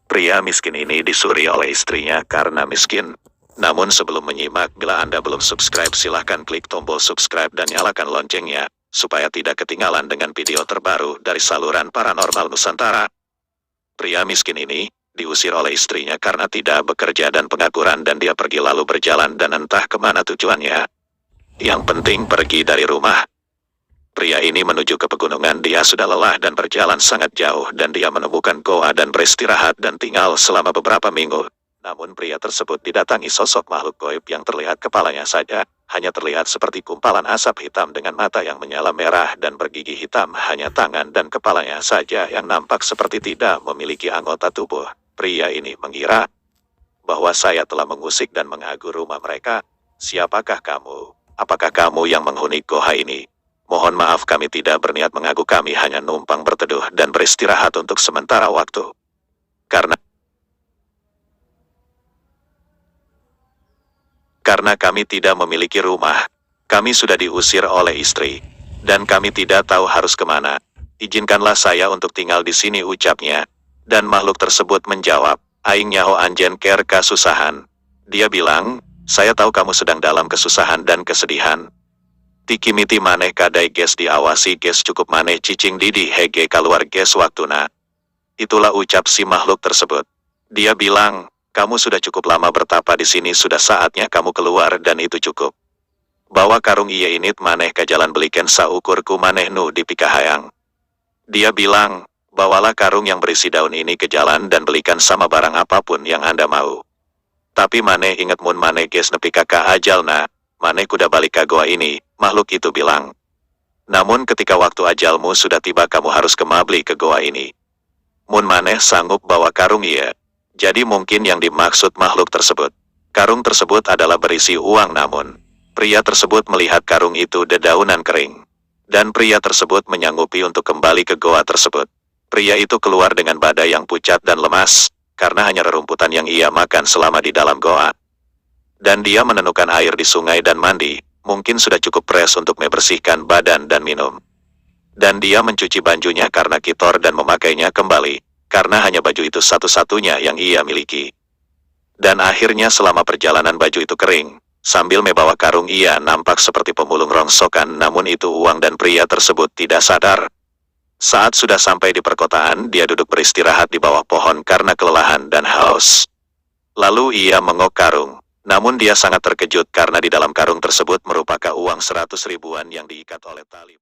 Pria miskin ini disuri oleh istrinya karena miskin. Namun sebelum menyimak, bila Anda belum subscribe silahkan klik tombol subscribe dan nyalakan loncengnya, supaya tidak ketinggalan dengan video terbaru dari saluran paranormal Nusantara. Pria miskin ini diusir oleh istrinya karena tidak bekerja dan pengangguran dan dia pergi lalu berjalan dan entah kemana tujuannya. Yang penting pergi dari rumah. Pria ini menuju ke pegunungan, dia sudah lelah dan berjalan sangat jauh dan dia menemukan goa dan beristirahat dan tinggal selama beberapa minggu. Namun pria tersebut didatangi sosok makhluk goib yang terlihat kepalanya saja, hanya terlihat seperti kumpalan asap hitam dengan mata yang menyala merah dan bergigi hitam, hanya tangan dan kepalanya saja yang nampak seperti tidak memiliki anggota tubuh. Pria ini mengira bahwa saya telah mengusik dan mengagur rumah mereka. Siapakah kamu? Apakah kamu yang menghuni goa ini? Mohon maaf, kami tidak berniat mengaku, kami hanya numpang berteduh dan beristirahat untuk sementara waktu. Karena kami tidak memiliki rumah, kami sudah diusir oleh istri, dan kami tidak tahu harus kemana. Izinkanlah saya untuk tinggal di sini, ucapnya. Dan makhluk tersebut menjawab, Aing nyaho anjen ker kasusahan. Dia bilang, saya tahu kamu sedang dalam kesusahan dan kesedihan. Tikimiti maneh kadai ges diawasi ges cukup maneh cicing didi hege keluar ges waktuna. Itulah ucap si makhluk tersebut. Dia bilang, kamu sudah cukup lama bertapa di sini, sudah saatnya kamu keluar dan itu cukup. Bawa karung iya init maneh ke jalan beliken saukurku maneh nu di pikahayang. Dia bilang, bawalah karung yang berisi daun ini ke jalan dan belikan sama barang apapun yang Anda mau. Tapi maneh inget mun maneh ges nepi ka ajalna, maneh kuda balik ke goa ini, makhluk itu bilang. Namun ketika waktu ajalmu sudah tiba kamu harus kembali ke goa ini. Mun maneh sanggup bawa karung iya. Jadi mungkin yang dimaksud makhluk tersebut. Karung tersebut adalah berisi uang, namun pria tersebut melihat karung itu dedaunan kering. Dan pria tersebut menyanggupi untuk kembali ke goa tersebut. Pria itu keluar dengan badan yang pucat dan lemas, karena hanya rerumputan yang ia makan selama di dalam goa. Dan dia menemukan air di sungai dan mandi, mungkin sudah cukup fresh untuk membersihkan badan dan minum. Dan dia mencuci bajunya karena kitor dan memakainya kembali. Karena hanya baju itu satu-satunya yang ia miliki. Dan akhirnya selama perjalanan baju itu kering, sambil membawa karung ia nampak seperti pemulung rongsokan, namun itu uang dan pria tersebut tidak sadar. Saat sudah sampai di perkotaan, dia duduk beristirahat di bawah pohon karena kelelahan dan haus. Lalu ia mengok karung, namun dia sangat terkejut karena di dalam karung tersebut merupakan uang 100 ribuan yang diikat oleh tali.